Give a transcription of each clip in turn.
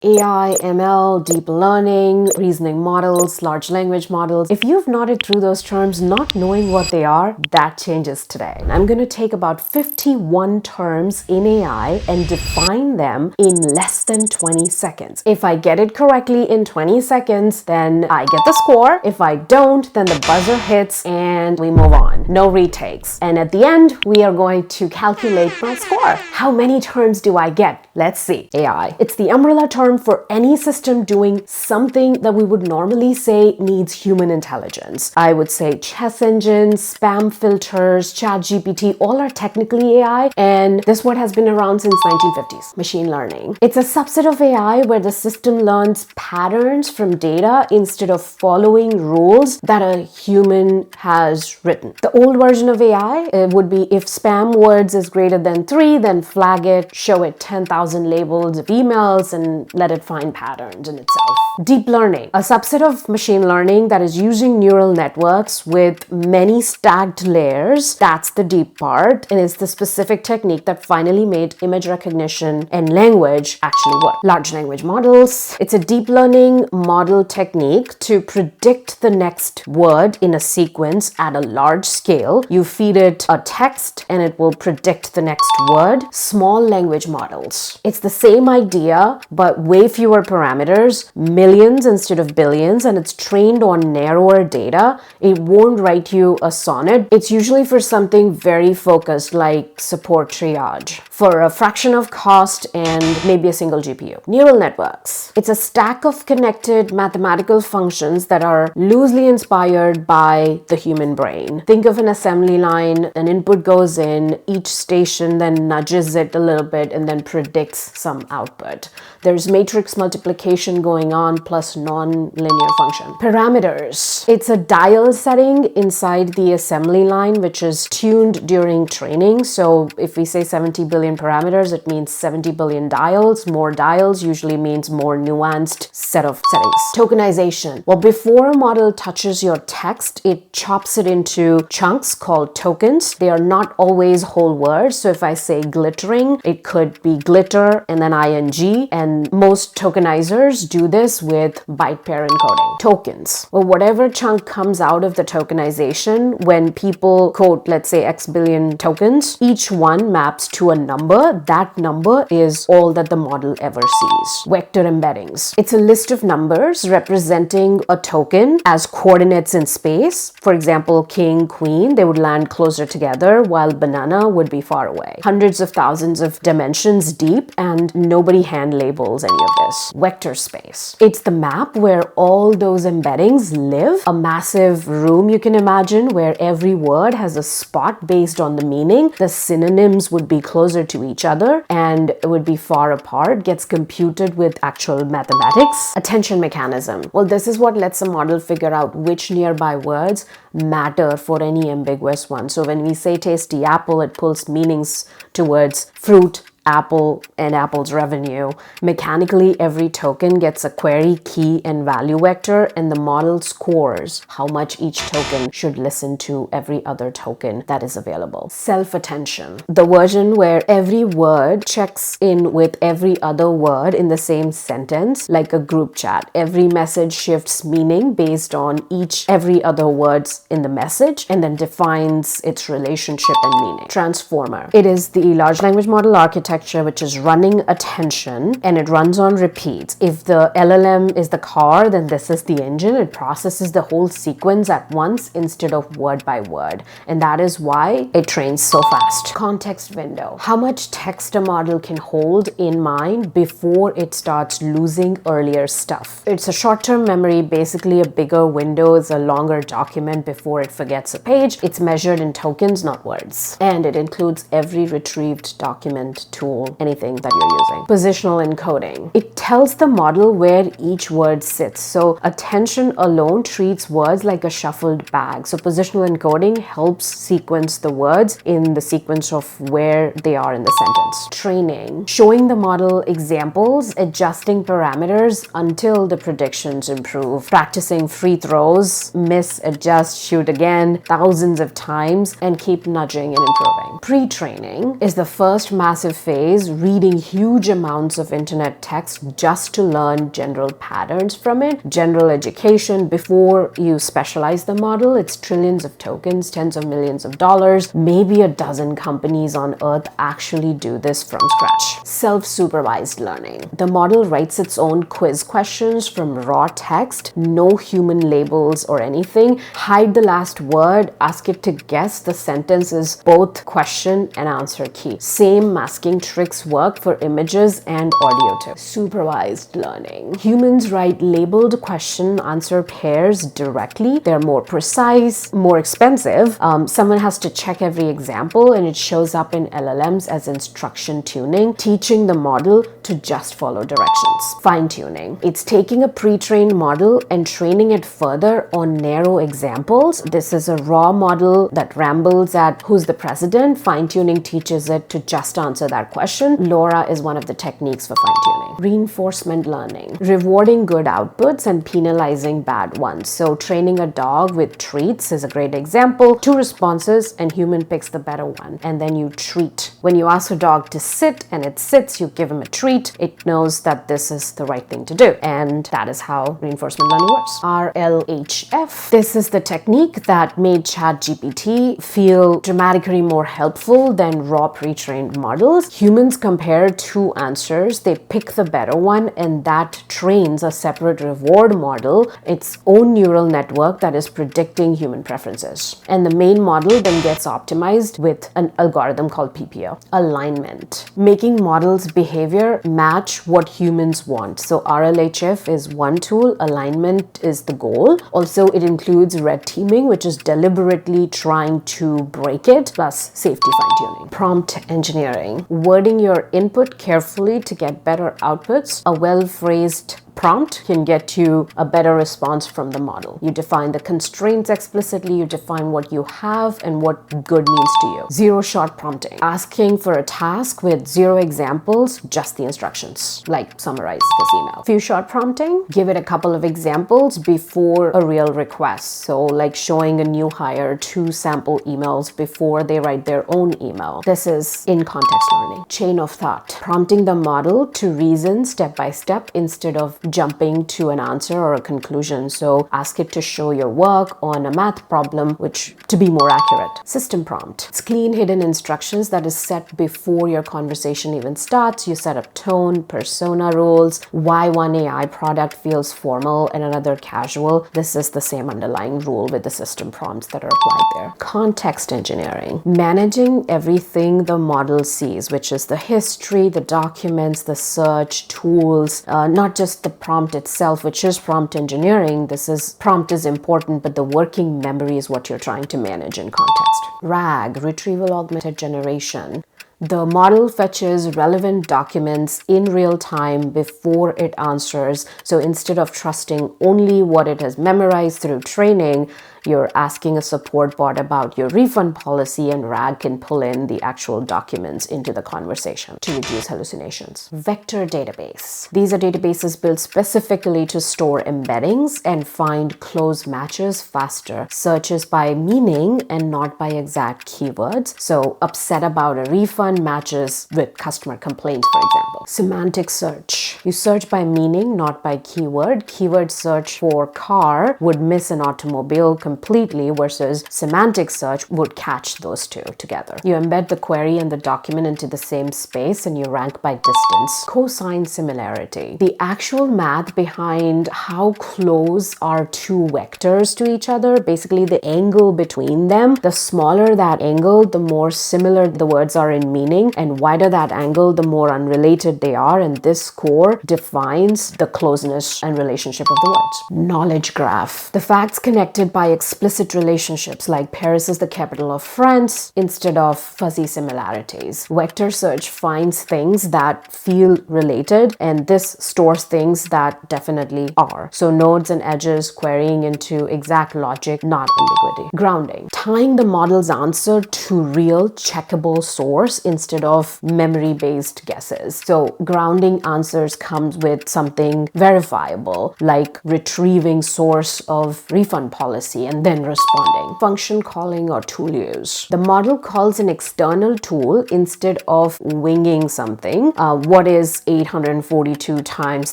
AI, ML, deep learning, reasoning models, large language models. If you've nodded through those terms not knowing what they are, that changes today. I'm going to take about 51 terms in AI and define them in less than 20 seconds. If I get it correctly in 20 seconds, then I get the score. If I don't, then the buzzer hits and we move on. No retakes. And at the end, we are going to calculate my score. How many terms do I get? Let's see. AI. It's the umbrella term for any system doing something that we would normally say needs human intelligence. I would say chess engines, spam filters, ChatGPT, all are technically AI, and this word has been around since 1950s. Machine learning. It's a subset of AI where the system learns patterns from data instead of following rules that a human has written. The old version of AI would be if spam words is greater than 3, then flag it, show it 10,000 labels of emails, and let it find patterns in itself. Deep learning, a subset of machine learning that is using neural networks with many stacked layers. That's the deep part, and it's the specific technique that finally made image recognition and language actually work. Large language models, it's a deep learning model technique to predict the next word in a sequence at a large scale. You feed it a text and it will predict the next word. Small language models, it's the same idea but way fewer parameters, millions instead of billions, and it's trained on narrower data. It won't write you a sonnet. It's usually for something very focused like support triage for a fraction of cost and maybe a single GPU. Neural networks, it's a stack of connected mathematical functions that are loosely inspired by the human brain. Think of an assembly line, an input goes in, each station then nudges it a little bit and then predicts some output. There's matrix multiplication going on plus non-linear function. Parameters. It's a dial setting inside the assembly line which is tuned during training. So if we say 70 billion parameters, it means 70 billion dials. More dials usually means more nuanced set of settings. Tokenization. Well, before a model touches your text, it chops it into chunks called tokens. They are not always whole words. So if I say glittering, it could be glitter and then ing, and most tokenizers do this with byte pair encoding. Tokens. Well, whatever chunk comes out of the tokenization, when people quote, let's say X billion tokens, each one maps to a number. That number is all that the model ever sees. Vector embeddings. It's a list of numbers representing a token as coordinates in space. For example, king, queen, they would land closer together while banana would be far away. Hundreds of thousands of dimensions deep, and nobody hand labels any of this. Vector space. It's the map where all those embeddings live. A massive room you can imagine where every word has a spot based on the meaning. The synonyms would be closer to each other and it would be far apart. Gets computed with actual mathematics. Attention mechanism. Well, this is what lets a model figure out which nearby words matter for any ambiguous one. So when we say tasty apple, it pulls meanings towards fruit, apple, and apple's revenue. Mechanically, every token gets a query, key, and value vector, and the model scores how much each token should listen to every other token that is available. Self-attention. The version where every word checks in with every other word in the same sentence, like a group chat. Every message shifts meaning based on every other words in the message, and then defines its relationship and meaning. Transformer. It is the large language model architecture which is running attention, and it runs on repeats. If the LLM is the car, then this is the engine. It processes the whole sequence at once instead of word by word, and that is why it trains so fast. Context window. How much text a model can hold in mind before it starts losing earlier stuff. It's a short-term memory. Basically, a bigger window is a longer document before it forgets a page. It's measured in tokens, not words, and it includes every retrieved document, tool, anything that you're using. Positional encoding. It tells the model where each word sits. So attention alone treats words like a shuffled bag. So positional encoding helps sequence the words in the sequence of where they are in the sentence. Training. Showing the model examples, adjusting parameters until the predictions improve. Practicing free throws, miss, adjust, shoot again, thousands of times, and keep nudging and improving. Pre-training is the first massive phase phase, reading huge amounts of internet text just to learn general patterns from it. General education, before you specialize the model, it's trillions of tokens, tens of millions of dollars. Maybe a dozen companies on earth actually do this from scratch. Self-supervised learning. The model writes its own quiz questions from raw text, no human labels or anything. Hide the last word, ask it to guess. The sentence is both question and answer key. Same masking tricks work for images and audio too. Supervised learning. Humans write labeled question answer pairs directly. They're more precise, more expensive. Someone has to check every example, and it shows up in LLMs as instruction tuning, teaching the model to just follow directions. Fine tuning. It's taking a pre-trained model and training it further on narrow examples. This is a raw model that rambles at who's the president. Fine tuning teaches it to just answer that question. LoRa is one of the techniques for fine tuning. Reinforcement learning. Rewarding good outputs and penalizing bad ones. So training a dog with treats is a great example. 2 responses and human picks the better one, and then you treat. When you ask a dog to sit and it sits, you give him a treat. It knows that this is the right thing to do, and that is how reinforcement learning works. RLHF. This is the technique that made ChatGPT feel dramatically more helpful than raw pre-trained models. Humans compare 2 answers, they pick the better one, and that trains a separate reward model, its own neural network that is predicting human preferences. And the main model then gets optimized with an algorithm called PPO. Alignment. Making models' behavior match what humans want. So RLHF is one tool, alignment is the goal. Also, it includes red teaming, which is deliberately trying to break it, plus safety fine-tuning. Prompt engineering. Wording your input carefully to get better outputs. A well-phrased prompt can get you a better response from the model. You define the constraints explicitly, you define what you have and what good means to you. Zero-shot prompting. Asking for a task with 0 examples, just the instructions, like summarize this email. Few-shot prompting. Give it a couple of examples before a real request. So like showing a new hire 2 sample emails before they write their own email. This is in context learning. Chain of thought. Prompting the model to reason step by step instead of jumping to an answer or a conclusion. So ask it to show your work on a math problem, which to be more accurate. System prompt. It's clean hidden instructions that is set before your conversation even starts. You set up tone, persona roles, why one AI product feels formal and another casual. This is the same underlying rule with the system prompts that are applied there. Context engineering. Managing everything the model sees, which is the history, the documents, the search, tools, not just the prompt itself, which is prompt engineering. Prompt is important, but the working memory is what you're trying to manage in context. RAG, retrieval augmented generation. The model fetches relevant documents in real time before it answers. So instead of trusting only what it has memorized through training, you're asking a support bot about your refund policy, and RAG can pull in the actual documents into the conversation to reduce hallucinations. Vector database. These are databases built specifically to store embeddings and find close matches faster. Searches by meaning and not by exact keywords. So upset about a refund matches with customer complaints, for example. Semantic search. You search by meaning, not by keyword. Keyword search for car would miss an automobile completely, versus semantic search would catch those 2 together. You embed the query and the document into the same space, and you rank by distance. Cosine similarity. The actual math behind how close are 2 vectors to each other, basically the angle between them. The smaller that angle, the more similar the words are in meaning, and wider that angle, the more unrelated they are, and this score defines the closeness and relationship of the words. Knowledge graph. The facts connected by explicit relationships, like Paris is the capital of France, instead of fuzzy similarities. Vector search finds things that feel related, and this stores things that definitely are. So nodes and edges, querying into exact logic, not ambiguity. Grounding. Tying the model's answer to real checkable source instead of memory-based guesses. So So grounding answers comes with something verifiable, like retrieving source of refund policy and then responding. Function calling or tool use. The model calls an external tool instead of winging something. What is 842 times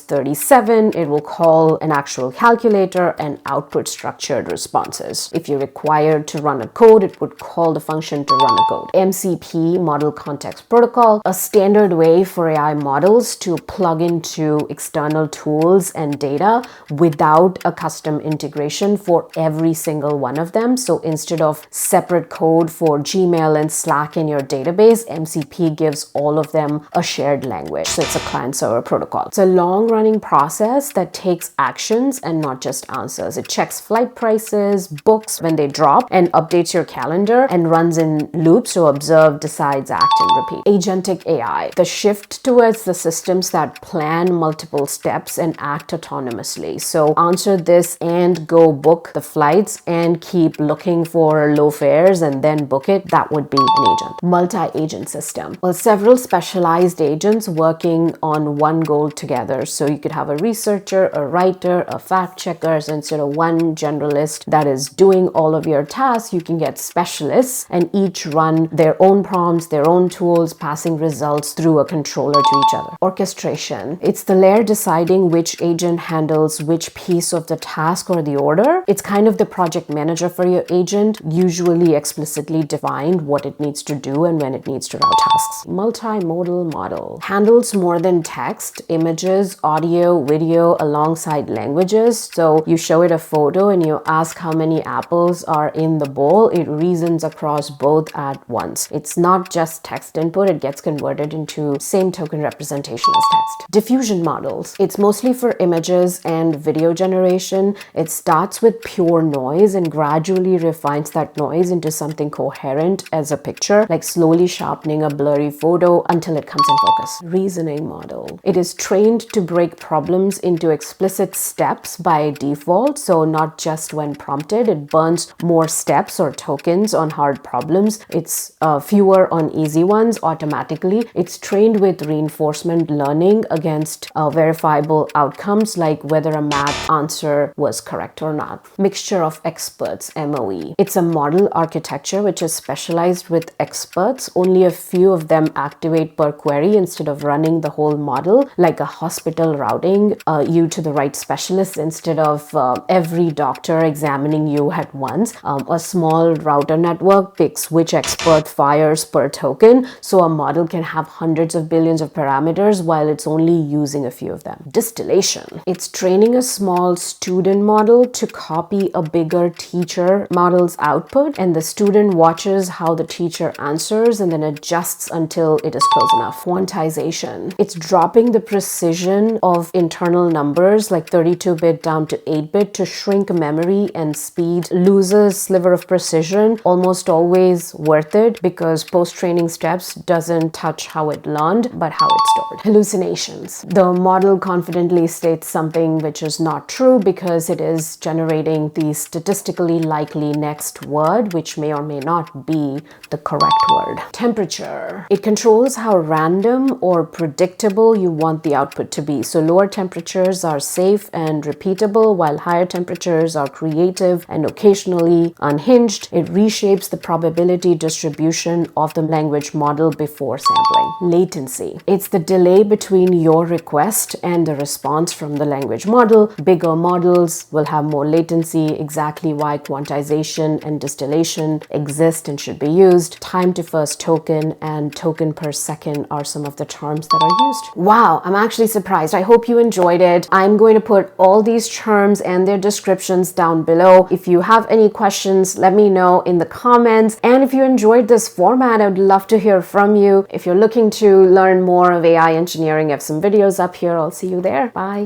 37? It will call an actual calculator and output structured responses. If you're required to run a code, it would call the function to run a code. MCP, Model Context Protocol, a standard way for AI models to plug into external tools and data without a custom integration for every single one of them. So instead of separate code for Gmail and Slack in your database, MCP gives all of them a shared language. So it's a client-server protocol. It's a long-running process that takes actions and not just answers. It checks flight prices, books when they drop, and updates your calendar and runs in loops to observe, decides, act, and repeat. Agentic AI, the shift towards the systems that plan multiple steps and act autonomously. So answer this and go book the flights and keep looking for low fares and then book it. That would be an agent. Multi-agent system. Well, several specialized agents working on one goal together. So you could have a researcher, a writer, a fact checker. So instead of one generalist that is doing all of your tasks, you can get specialists and each run their own prompts, their own tools, passing results through a controller to each other. Orchestration. It's the layer deciding which agent handles which piece of the task or the order. It's kind of the project manager for your agent, usually explicitly defined what it needs to do and when it needs to route tasks. Multimodal model handles more than text, images, audio, video alongside languages. So you show it a photo and you ask how many apples are in the bowl. It reasons across both at once. It's not just text input, it gets converted into same token representation as text. Diffusion models. It's mostly for images and video generation. It starts with pure noise and gradually refines that noise into something coherent as a picture, like slowly sharpening a blurry photo until it comes in focus. Reasoning model. It is trained to break problems into explicit steps by default, so not just when prompted. It burns more steps or tokens on hard problems. It's fewer on easy ones automatically. It's trained with reinforcement learning against verifiable outcomes like whether a math answer was correct or not. Mixture of experts, MOE. It's a model architecture which is specialized with experts. Only a few of them activate per query instead of running the whole model, like a hospital routing you to the right specialist instead of every doctor examining you at once. A small router network picks which expert fires per token, so a model can have hundreds of billions of parameters while it's only using a few of them. Distillation. It's training a small student model to copy a bigger teacher model's output, and the student watches how the teacher answers and then adjusts until it is close enough. Quantization. It's dropping the precision of internal numbers like 32-bit down to 8-bit to shrink memory and speed. Loses sliver of precision, almost always worth it because post-training steps doesn't touch how it learned but how it stored. Hallucinations. The model confidently states something which is not true because it is generating the statistically likely next word, which may or may not be the correct word. Temperature. It controls how random or predictable you want the output to be. So lower temperatures are safe and repeatable, while higher temperatures are creative and occasionally unhinged. It reshapes the probability distribution of the language model before sampling. Latency. It's the delay between your request and the response from the language model. Bigger models will have more latency, exactly why quantization and distillation exist and should be used. Time to first token and token per second are some of the terms that are used. Wow, I'm actually surprised. I hope you enjoyed it. I'm going to put all these terms and their descriptions down below. If you have any questions, let me know in the comments. And if you enjoyed this format, I would love to hear from you. If you're looking to learn more of AI engineering, I have some videos up here. I'll see you there. Bye.